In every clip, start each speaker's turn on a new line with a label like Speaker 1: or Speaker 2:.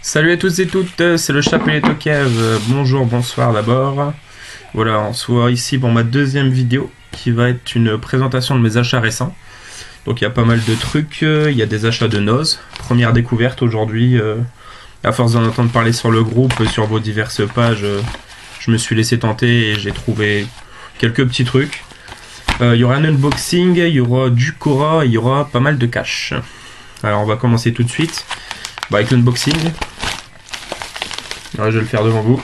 Speaker 1: Salut à tous et toutes, c'est le Chapelet Kev. Bonjour, bonsoir d'abord. Voilà, on se voit ici pour ma deuxième vidéo qui va être une présentation de mes achats récents. Donc il y a pas mal de trucs, il y a des achats de Noz. Première découverte aujourd'hui, à force d'en entendre parler sur le groupe, sur vos diverses pages, je me suis laissé tenter et j'ai trouvé quelques petits trucs. Il y aura un unboxing, il y aura du Cora et il y aura pas mal de cash. Alors on va commencer tout de suite avec l'unboxing. Alors, je vais le faire devant vous.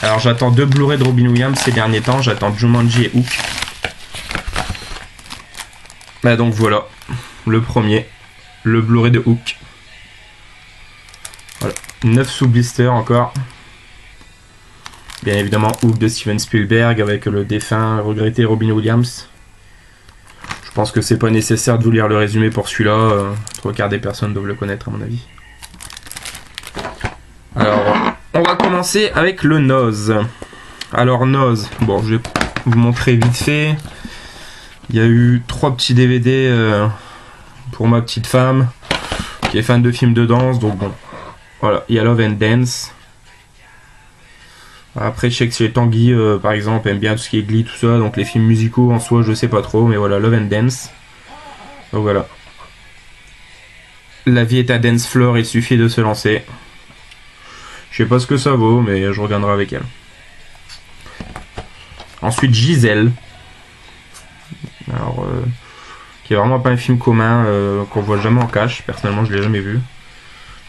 Speaker 1: Alors j'attends 2 Blu-ray de Robin Williams ces derniers temps, j'attends Jumanji et Hook. Donc voilà, le premier, le Blu-ray de Hook. Voilà, 9 sous blister encore. Bien évidemment Hook de Steven Spielberg avec le défunt regretté Robin Williams. Je pense que c'est pas nécessaire de vous lire le résumé pour celui-là, 3/4 des personnes doivent le connaître à mon avis. Alors, on va commencer avec le Noz. Alors Noz, bon je vais vous montrer vite fait. Il y a eu 3 petits DVD pour ma petite femme qui est fan de films de danse, donc bon, voilà, il y a Love and Dance. Après, je sais que chez Tanguy, par exemple, aime bien tout ce qui est Glee, tout ça. Donc les films musicaux en soi, je sais pas trop. Mais voilà, Love and Dance. Donc voilà. La vie est un dance floor, il suffit de se lancer. Je sais pas ce que ça vaut, mais je reviendrai avec elle. Ensuite, Giselle. Alors, qui est vraiment pas un film commun, qu'on voit jamais en cash. Personnellement, je l'ai jamais vu.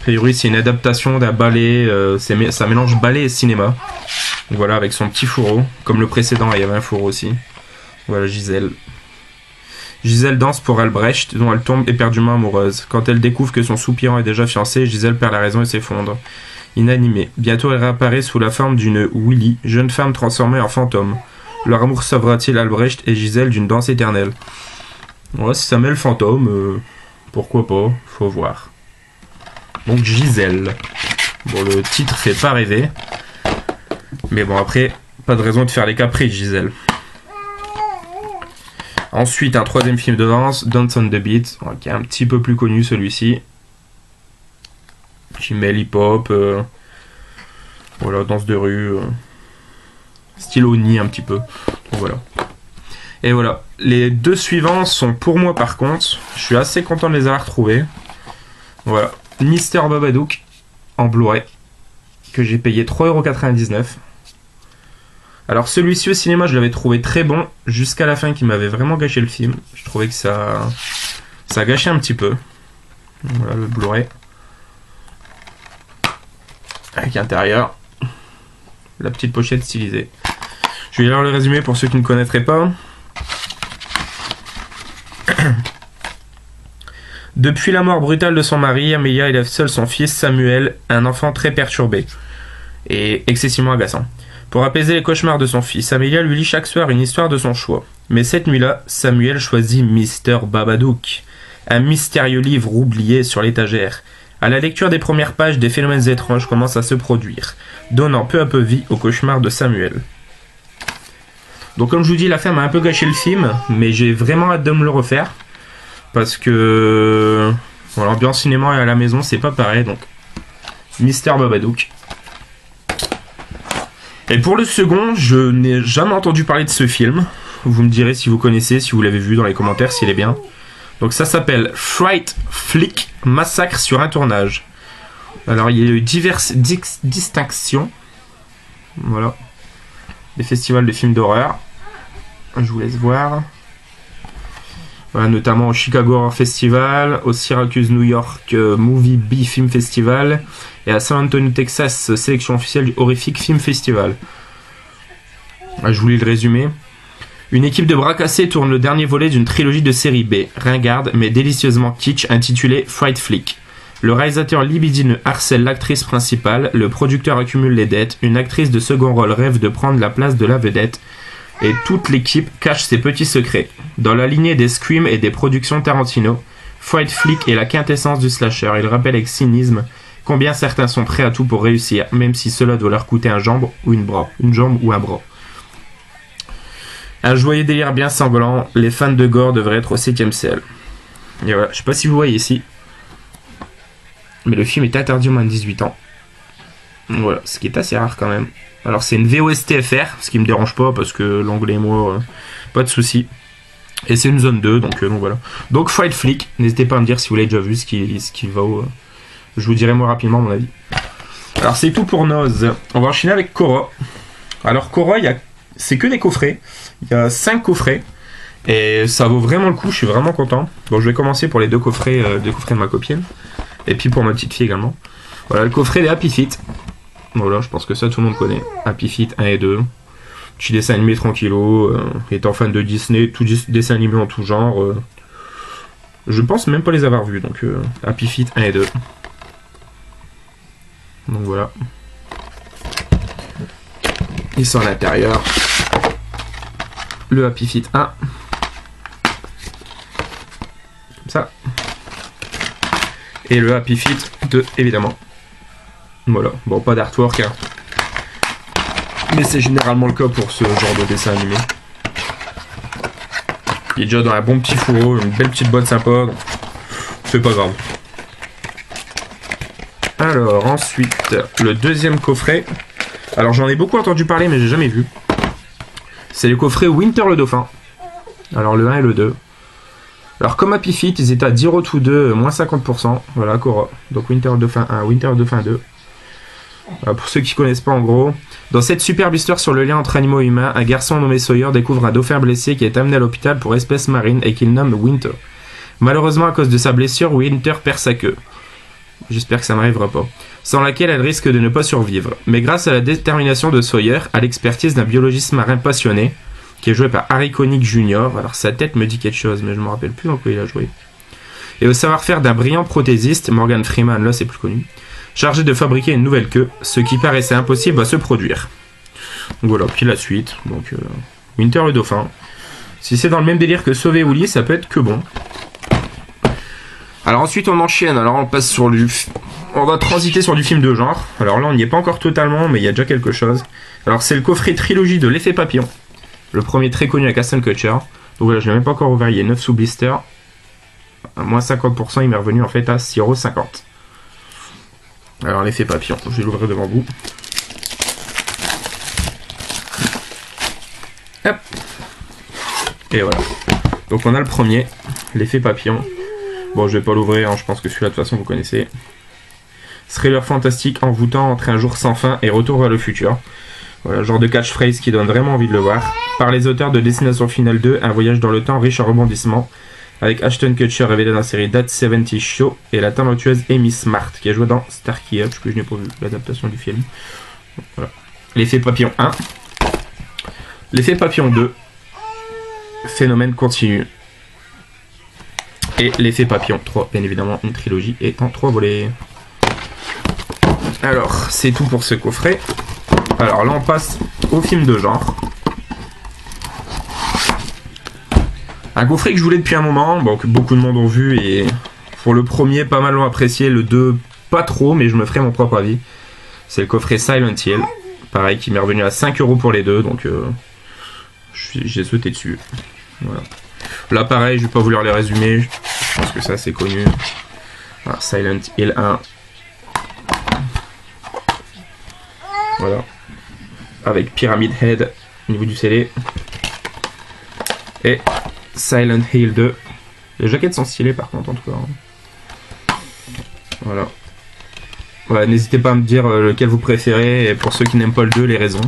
Speaker 1: A priori, c'est une adaptation d'un ballet, ça mélange ballet et cinéma. Voilà, avec son petit fourreau, comme le précédent, il y avait un fourreau aussi. Voilà, Giselle. Giselle danse pour Albrecht, dont elle tombe éperdument amoureuse. Quand elle découvre que son soupirant est déjà fiancé, Giselle perd la raison et s'effondre. Inanimée. Bientôt, elle réapparaît sous la forme d'une Willy, jeune femme transformée en fantôme. Leur amour sauvera-t-il Albrecht et Giselle d'une danse éternelle? Ouais, si ça met le fantôme, pourquoi pas, faut voir. Donc Giselle. Bon, le titre fait pas rêver. Mais bon, après, pas de raison de faire les caprices, Giselle. Ensuite, un troisième film de danse, Dance on the Beat, qui est un petit peu plus connu celui-ci. Qui mêle hip-hop, voilà, danse de rue, style Oni un petit peu. Donc voilà. Et voilà. Les 2 suivants sont pour moi par contre. Je suis assez content de les avoir retrouvés. Voilà. Mister Babadook en Blu-ray que j'ai payé 3,99 €. Alors celui-ci au cinéma je l'avais trouvé très bon jusqu'à la fin qui m'avait vraiment gâché le film. Je trouvais que ça gâchait un petit peu. Voilà le Blu-ray avec intérieur la petite pochette stylisée. Je vais lire le résumé pour ceux qui ne connaîtraient pas. Depuis la mort brutale de son mari, Amelia élève seule son fils Samuel, un enfant très perturbé et excessivement agaçant. Pour apaiser les cauchemars de son fils, Amelia lui lit chaque soir une histoire de son choix. Mais cette nuit-là, Samuel choisit Mister Babadook, un mystérieux livre oublié sur l'étagère. À la lecture des premières pages, des phénomènes étranges commencent à se produire, donnant peu à peu vie au cauchemar de Samuel. Donc comme je vous dis, la fin m'a un peu gâché le film, mais j'ai vraiment hâte de me le refaire. Parce que bon, l'ambiance cinéma et à la maison c'est pas pareil, donc Mister Babadook. Et pour le second, je n'ai jamais entendu parler de ce film. Vous me direz si vous connaissez, si vous l'avez vu dans les commentaires, s'il est bien. Donc ça s'appelle Fright Flick, Massacre sur un tournage. Alors il y a eu diverses distinctions. Voilà. Des festivals de films d'horreur. Je vous laisse voir. Voilà, notamment au Chicago Horror Festival, au Syracuse New York Movie Bee Film Festival et à San Antonio Texas, sélection officielle du Horrific Film Festival. Je vous lis le résumé. Une équipe de bras cassés tourne le dernier volet d'une trilogie de série B, ringarde mais délicieusement kitsch, intitulée Fright Flick. Le réalisateur libidineux harcèle l'actrice principale, le producteur accumule les dettes, une actrice de second rôle rêve de prendre la place de la vedette, et toute l'équipe cache ses petits secrets. Dans la lignée des Scream et des productions Tarantino, Fright Flick est la quintessence du slasher. Il rappelle avec cynisme combien certains sont prêts à tout pour réussir, même si cela doit leur coûter une jambe ou un bras. Un joyeux délire bien sanglant, les fans de gore devraient être au 7ème ciel. Et voilà, je sais pas si vous voyez ici. Mais le film est interdit aux moins de 18 ans. Voilà, ce qui est assez rare quand même. Alors c'est une VOSTFR, ce qui me dérange pas parce que l'anglais et moi, pas de soucis. Et c'est une zone 2, donc voilà. Donc Fright Flick, n'hésitez pas à me dire si vous l'avez déjà vu, ce qui vaut. Je vous dirai moi rapidement mon avis. Alors c'est tout pour Noz. On va enchaîner avec Korra. Alors Korra, c'est que des coffrets. Il y a 5 coffrets. Et ça vaut vraiment le coup, je suis vraiment content. Bon, je vais commencer pour les deux coffrets de ma copine. Et puis pour ma petite fille également. Voilà, le coffret des Happy Feet. Voilà, je pense que ça tout le monde connaît. Happy Feet 1 et 2. Petit dessin animé tranquillo. Étant fan de Disney, tout dessin animé en tout genre. Je pense même pas les avoir vus. Donc Happy Feet 1 et 2. Donc voilà. Ils sont à l'intérieur. Le Happy Feet 1. Comme ça. Et le Happy Feet 2, évidemment. Voilà. Bon, pas d'artwork, hein. Mais c'est généralement le cas pour ce genre de dessin animé. Il est déjà dans un bon petit fourreau, une belle petite boîte sympa. Donc c'est pas grave. Alors, ensuite, le deuxième coffret. Alors, j'en ai beaucoup entendu parler, mais j'ai jamais vu. C'est le coffret Winter le Dauphin. Alors, le 1 et le 2. Alors, comme Happy Feet, ils étaient à 0 to 2, moins 50%. Voilà, Korra. Donc, Winter le Dauphin 1, Winter le Dauphin 2. Voilà, pour ceux qui connaissent pas, en gros. Dans cette superbe histoire sur le lien entre animaux et humains, un garçon nommé Sawyer découvre un dauphin blessé qui est amené à l'hôpital pour espèce marine et qu'il nomme Winter. Malheureusement, à cause de sa blessure, Winter perd sa queue. J'espère que ça n'arrivera pas. Sans laquelle elle risque de ne pas survivre. Mais grâce à la détermination de Sawyer, à l'expertise d'un biologiste marin passionné, qui est joué par Harry Connick Jr. Alors sa tête me dit quelque chose, mais je me rappelle plus dans quoi il a joué. Et au savoir-faire d'un brillant prothésiste, Morgan Freeman, là c'est plus connu, chargé de fabriquer une nouvelle queue, ce qui paraissait impossible à se produire. Donc voilà, puis la suite. Donc Winter le Dauphin. Si c'est dans le même délire que Sauver Willy, ça peut être que bon. Alors ensuite on enchaîne, alors on passe sur on va transiter sur du film de genre. Alors là on n'y est pas encore totalement, mais il y a déjà quelque chose. Alors c'est le coffret trilogie de l'effet papillon. Le premier très connu avec Ashton Kutcher. Donc voilà, je l'ai même pas encore ouvert, il y a 9 sous blister. À moins 50%, il m'est revenu en fait à 6,50 €. Alors l'effet papillon, je vais l'ouvrir devant vous. Hop. Et voilà. Donc on a le premier, l'effet papillon. Bon, je vais pas l'ouvrir, hein, je pense que celui-là de toute façon vous connaissez. Thriller fantastique envoûtant entre un jour sans fin et retour vers le futur. Voilà, genre de catchphrase qui donne vraiment envie de le voir. Par les auteurs de Destination Finale 2, un voyage dans le temps riche en rebondissements. Avec Ashton Kutcher révélé dans la série That 70's Show et la talentueuse Amy Smart qui a joué dans Starkey Hutch, que je n'ai pas vu, l'adaptation du film. Voilà. L'effet papillon 1. L'effet papillon 2. Phénomène continu. Et l'effet papillon 3, bien évidemment, une trilogie et en 3 volets. Alors, c'est tout pour ce coffret. Alors là, on passe au film de genre. Un coffret que je voulais depuis un moment, bon, que beaucoup de monde ont vu, et pour le premier, pas mal l'ont apprécié, le 2, pas trop, mais je me ferai mon propre avis. C'est le coffret Silent Hill, pareil, qui m'est revenu à 5 € pour les deux, donc j'ai sauté dessus. Voilà. Là, pareil, je vais pas vous lire les résumés, je pense que ça c'est connu. Alors, Silent Hill 1. Voilà. Avec Pyramid Head au niveau du CD. Et Silent Hill 2. Les jaquettes sont stylées par contre en tout cas. Voilà. Voilà, n'hésitez pas à me dire lequel vous préférez et pour ceux qui n'aiment pas le 2, les raisons.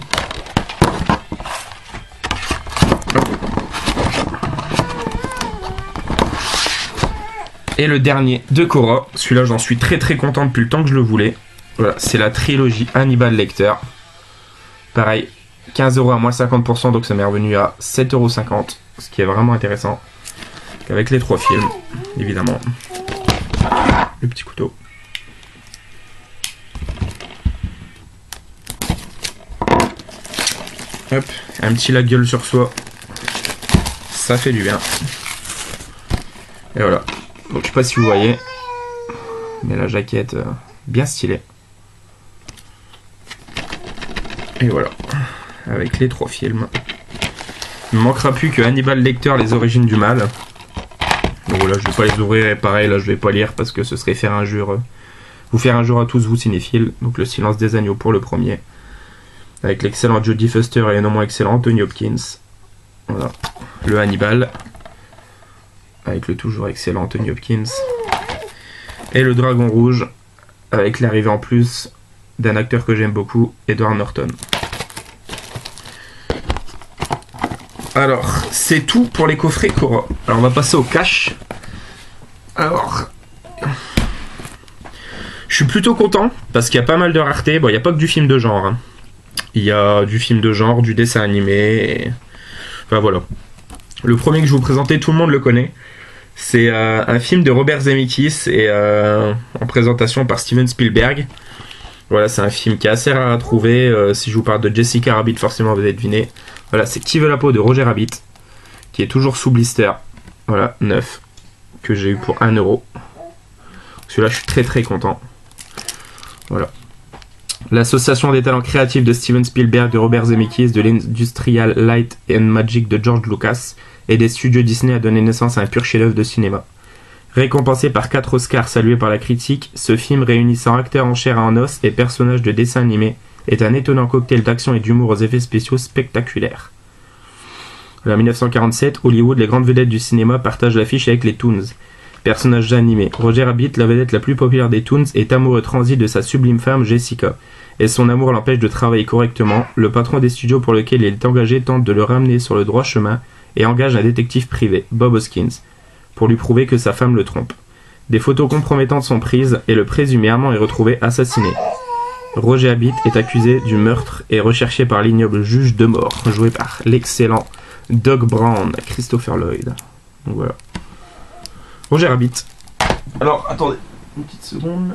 Speaker 1: Et le dernier de Korra, celui-là j'en suis très très content depuis le temps que je le voulais. Voilà, c'est la trilogie Hannibal Lecter. Pareil, 15 € à moins 50%, donc ça m'est revenu à 7,50 €, ce qui est vraiment intéressant. Avec les 3 films, évidemment. Le petit couteau. Hop, un petit la gueule sur soi. Ça fait du bien. Et voilà. Donc je sais pas si vous voyez, mais la jaquette bien stylée. Et voilà, avec les 3 films. Il ne manquera plus que Hannibal Lecter, les origines du mal. Donc voilà, je vais pas les ouvrir et pareil, là je vais pas lire parce que ce serait faire injure. Vous faire injure à tous vous cinéphiles. Donc Le Silence des Agneaux pour le premier. Avec l'excellent Jodie Foster et le non moins excellent Anthony Hopkins. Voilà. Le Hannibal. Avec le toujours excellent Anthony Hopkins. Et le Dragon Rouge. Avec l'arrivée en plus d'un acteur que j'aime beaucoup, Edward Norton. Alors, c'est tout pour les coffrets Cora. Alors, on va passer au cash. Alors, je suis plutôt content parce qu'il y a pas mal de raretés. Bon, il n'y a pas que du film de genre. Hein. Il y a du film de genre, du dessin animé. Et... Enfin, voilà. Le premier que je vous présentais, tout le monde le connaît. C'est un film de Robert Zemeckis et en présentation par Steven Spielberg. Voilà, c'est un film qui est assez rare à trouver. Si je vous parle de Jessica Rabbit, forcément vous avez deviné. Voilà, c'est Qui veut la peau de Roger Rabbit, qui est toujours sous blister. Voilà, 9, que j'ai eu pour 1€. Celui-là, je suis très très content. Voilà. L'association des talents créatifs de Steven Spielberg, de Robert Zemeckis, de l'Industrial Light and Magic de George Lucas et des studios Disney a donné naissance à un pur chef-d'œuvre de cinéma. Récompensé par 4 Oscars salués par la critique, ce film réunissant acteurs en chair et en os et personnages de dessins animés est un étonnant cocktail d'action et d'humour aux effets spéciaux spectaculaires. En 1947, Hollywood, les grandes vedettes du cinéma, partagent l'affiche avec les Toons. Personnages animés. Roger Rabbit, la vedette la plus populaire des Toons, est amoureux transi de sa sublime femme Jessica. Et son amour l'empêche de travailler correctement. Le patron des studios pour lequel il est engagé tente de le ramener sur le droit chemin et engage un détective privé, Bob Hoskins, pour lui prouver que sa femme le trompe. Des photos compromettantes sont prises et le présumé amant est retrouvé assassiné. Roger Rabbit est accusé du meurtre et recherché par l'ignoble juge de mort, joué par l'excellent Doc Brown, Christopher Lloyd. Donc voilà. Roger Rabbit. Alors, attendez, une petite seconde.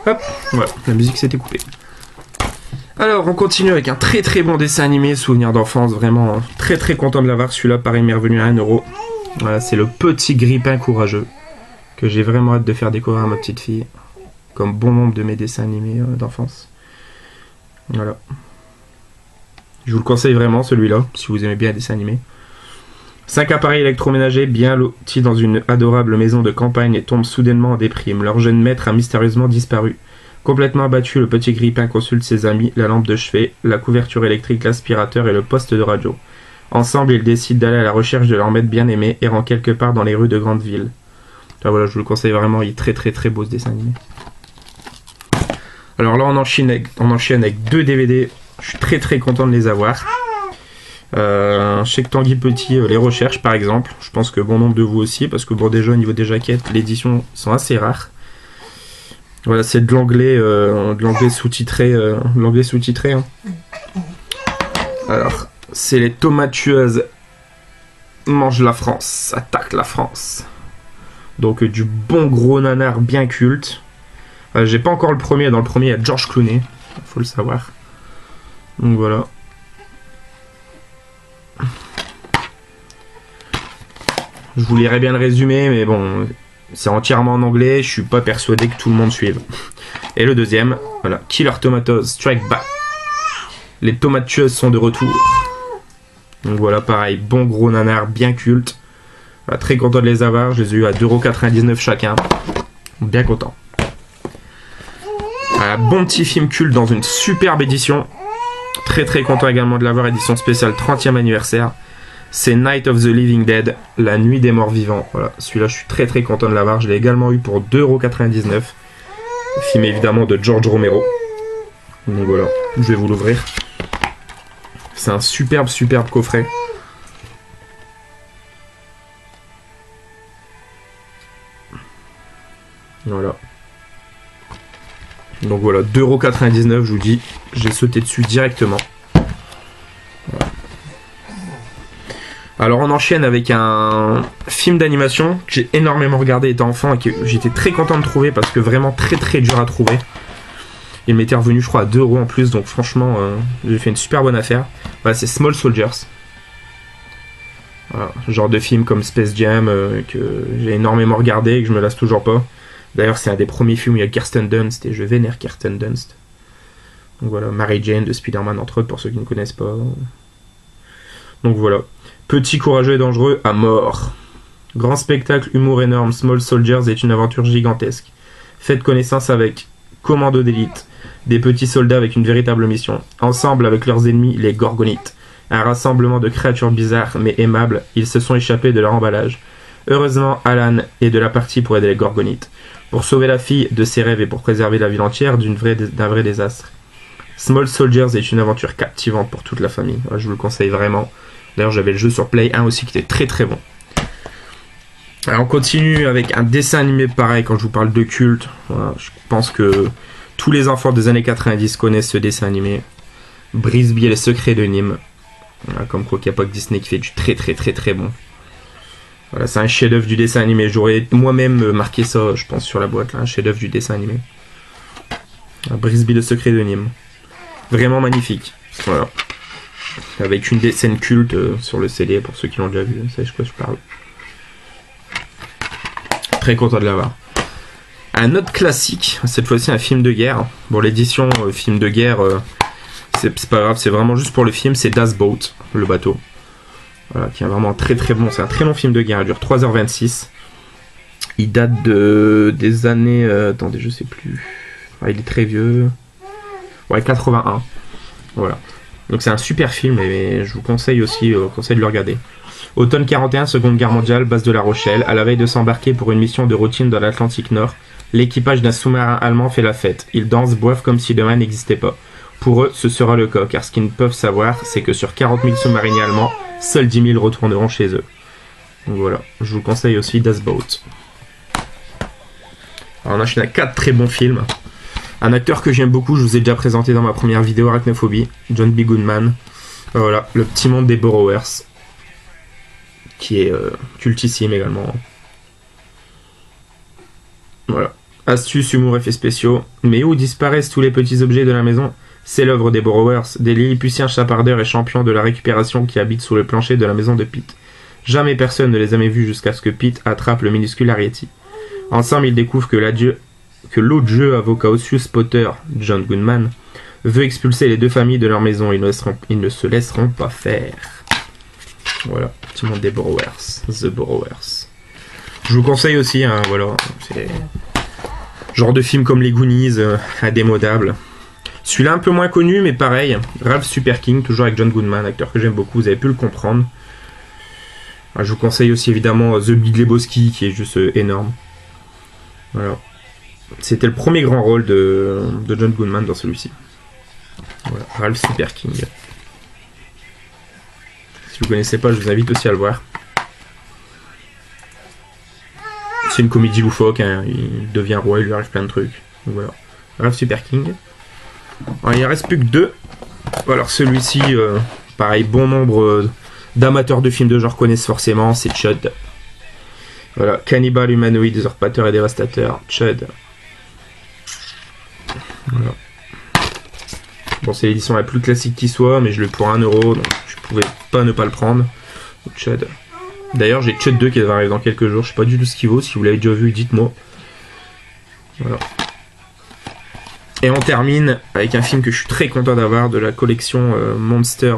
Speaker 1: Hop, voilà, la musique s'était coupée. Alors, on continue avec un très très bon dessin animé, souvenir d'enfance, vraiment très très content de l'avoir. Celui-là, pareil, m'est revenu à 1€. Voilà, c'est le Petit Grippin Courageux, que j'ai vraiment hâte de faire découvrir à ma petite fille, comme bon nombre de mes dessins animés d'enfance. Voilà. Je vous le conseille vraiment, celui-là, si vous aimez bien les dessins animés. 5 appareils électroménagers bien lotis dans une adorable maison de campagne tombent soudainement en déprime. Leur jeune maître a mystérieusement disparu. Complètement abattu, le petit grippin consulte ses amis, la lampe de chevet, la couverture électrique, l'aspirateur et le poste de radio. Ensemble, ils décident d'aller à la recherche de leur maître bien-aimé, errant quelque part dans les rues de grandes villes. Enfin, voilà, je vous le conseille vraiment, il est très très très beau ce dessin animé. Alors là, on enchaîne avec 2 DVD. Je suis très très content de les avoir. Je sais que Tanguy Petit les recherche par exemple. Je pense que bon nombre de vous aussi, parce que bon, déjà au niveau des jaquettes, l'édition sont assez rares. Voilà, c'est de l'anglais sous-titré. L'anglais sous-titré. Hein. Alors, c'est les tomates tueuses mangent la France, attaquent la France. Donc du bon gros nanar bien culte. J'ai pas encore le premier. Dans le premier, il y a George Clooney. Faut le savoir. Donc voilà. Je vous lirai bien le résumé, mais bon, c'est entièrement en anglais, je suis pas persuadé que tout le monde suive. Et le deuxième, voilà, Killer Tomatoes Strike Back. Les tomates tueuses sont de retour. Donc voilà, pareil, bon gros nanar, bien culte. Voilà, très content de les avoir, je les ai eu à 2,99€ chacun. Bien content. Voilà, bon petit film culte dans une superbe édition. Très très content également de l'avoir, édition spéciale 30e anniversaire. C'est Night of the Living Dead, la nuit des morts vivants. Voilà, celui-là, je suis très très content de l'avoir. Je l'ai également eu pour 2,99€. Le film évidemment de George Romero. Donc voilà, je vais vous l'ouvrir. C'est un superbe coffret. Voilà. Donc voilà, 2,99€, je vous dis. J'ai sauté dessus directement. Voilà. Alors on enchaîne avec un film d'animation que j'ai énormément regardé étant enfant et que j'étais très content de trouver parce que vraiment très très dur à trouver. Il m'était revenu je crois à 2€ en plus, donc franchement j'ai fait une super bonne affaire. Voilà, c'est Small Soldiers. Voilà, genre de film comme Space Jam que j'ai énormément regardé et que je me lasse toujours pas. D'ailleurs, c'est un des premiers films où il y a Kirsten Dunst, et je vénère Kirsten Dunst. Donc voilà, Mary Jane de Spider-Man, entre autres, pour ceux qui ne connaissent pas. Donc voilà. Petit, courageux et dangereux à mort. Grand spectacle, humour énorme, Small Soldiers est une aventure gigantesque. Faites connaissance avec Commando d'élite, des petits soldats avec une véritable mission. Ensemble avec leurs ennemis, les Gorgonites. Un rassemblement de créatures bizarres mais aimables, ils se sont échappés de leur emballage. Heureusement, Alan est de la partie pour aider les Gorgonites. Pour sauver la fille de ses rêves et pour préserver la ville entière d'un vrai désastre. Small Soldiers est une aventure captivante pour toute la famille. Je vous le conseille vraiment. D'ailleurs, j'avais le jeu sur Play 1 aussi qui était très très bon. Alors, on continue avec un dessin animé pareil quand je vous parle de culte. Voilà, je pense que tous les enfants des années 90 connaissent ce dessin animé. Brisby et les secrets de Nîmes. Voilà, comme quoi qu'il n'y a pas que Disney qui fait du très très très très bon. Voilà, c'est un chef-d'œuvre du dessin animé. J'aurais moi-même marqué ça, je pense, sur la boîte. Là, un chef-d'œuvre du dessin animé. Brisby et les secrets de Nîmes. Vraiment magnifique. Voilà. Avec une des scènes cultes sur le CD pour ceux qui l'ont déjà vu. Vous savez de quoi je parle. Très content de l'avoir. Un autre classique, cette fois-ci un film de guerre. Bon, l'édition film de guerre, c'est pas grave, c'est vraiment juste pour le film. C'est Das Boot, le bateau. Voilà, qui est vraiment très très bon. C'est un très long film de guerre, il dure 3h26. Il date des années. Attendez, je sais plus. Ouais, il est très vieux. Ouais, 81. Voilà. Donc c'est un super film et je vous conseille aussi de le regarder. Automne 41, Seconde Guerre mondiale, base de La Rochelle. À la veille de s'embarquer pour une mission de routine dans l'Atlantique Nord, l'équipage d'un sous-marin allemand fait la fête. Ils dansent, boivent comme si demain n'existait pas. Pour eux, ce sera le cas, car ce qu'ils ne peuvent savoir, c'est que sur 40 000 sous-mariniers allemands, seuls 10 000 retourneront chez eux. Donc voilà, je vous conseille aussi Das Boot. Alors on enchaîne à 4 très bons films. Un acteur que j'aime beaucoup, je vous ai déjà présenté dans ma première vidéo Arachnophobie, John B. Goodman. Voilà, Le Petit Monde des Borrowers, qui est cultissime également. Voilà. Astuces, humour, effets spéciaux. Mais où disparaissent tous les petits objets de la maison? C'est l'œuvre des Borrowers, des Lilliputiens chapardeurs et champions de la récupération qui habitent sous le plancher de la maison de Pete. Jamais personne ne les a vus jusqu'à ce que Pete attrape le minuscule Arrietty. Ensemble, ils découvrent que l'autre jeu avocat Ossius Potter, John Goodman, veut expulser les deux familles de leur maison. Ils ne se laisseront pas faire. Voilà, Petit Monde des Borrowers, The Borrowers. Je vous conseille aussi, hein, voilà, c'est genre de film comme les Goonies, indémodable. Celui-là un peu moins connu, mais pareil, Ralph Super King, toujours avec John Goodman, acteur que j'aime beaucoup, vous avez pu le comprendre. Je vous conseille aussi évidemment The Big Lebowski, qui est juste énorme. Voilà. C'était le premier grand rôle de John Goodman dans celui-ci. Voilà, Ralph Super King. Si vous connaissez pas, je vous invite aussi à le voir. C'est une comédie loufoque, hein. Il devient roi, il lui arrive plein de trucs. Donc voilà, Ralph Super King. Alors, il ne reste plus que 2. Alors celui-ci, pareil, bon nombre d'amateurs de films de genre connaissent forcément, c'est Chud. Voilà, Cannibal, humanoïde, usurpateur et dévastateur, Chud. Voilà. Bon, c'est l'édition la plus classique qui soit, mais je l'ai pour 1€, donc je pouvais pas ne pas le prendre. Chud. D'ailleurs, j'ai Chud 2 qui va arriver dans quelques jours, je sais pas du tout ce qu'il vaut, si vous l'avez déjà vu, dites-moi. Voilà. Et on termine avec un film que je suis très content d'avoir de la collection Monster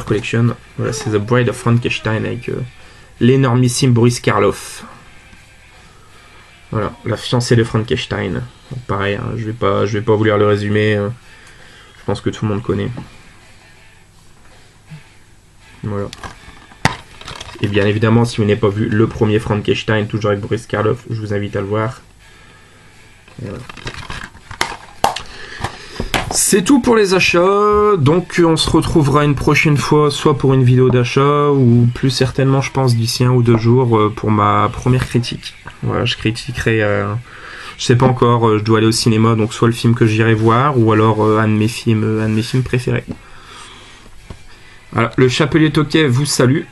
Speaker 1: Collection. Voilà, c'est The Bride of Frankenstein avec l'énormissime Boris Karloff. Voilà, la fiancée de Frankenstein. Donc pareil, hein, je vais pas vous lire le résumé. Je pense que tout le monde connaît. Voilà. Et bien évidemment, si vous n'avez pas vu le premier Frankenstein, toujours avec Boris Karloff, je vous invite à le voir. Et voilà. C'est tout pour les achats, donc on se retrouvera une prochaine fois, soit pour une vidéo d'achat, ou plus certainement, je pense, d'ici 1 ou 2 jours, pour ma première critique. Voilà, je critiquerai, je sais pas encore, je dois aller au cinéma, donc soit le film que j'irai voir, ou alors un de mes films préférés. Voilà, le Chapelier Tokay vous salue.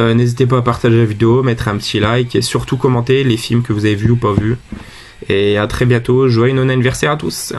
Speaker 1: N'hésitez pas à partager la vidéo, mettre un petit like, et surtout commenter les films que vous avez vus ou pas vus. Et à très bientôt, joyeux anniversaire à tous.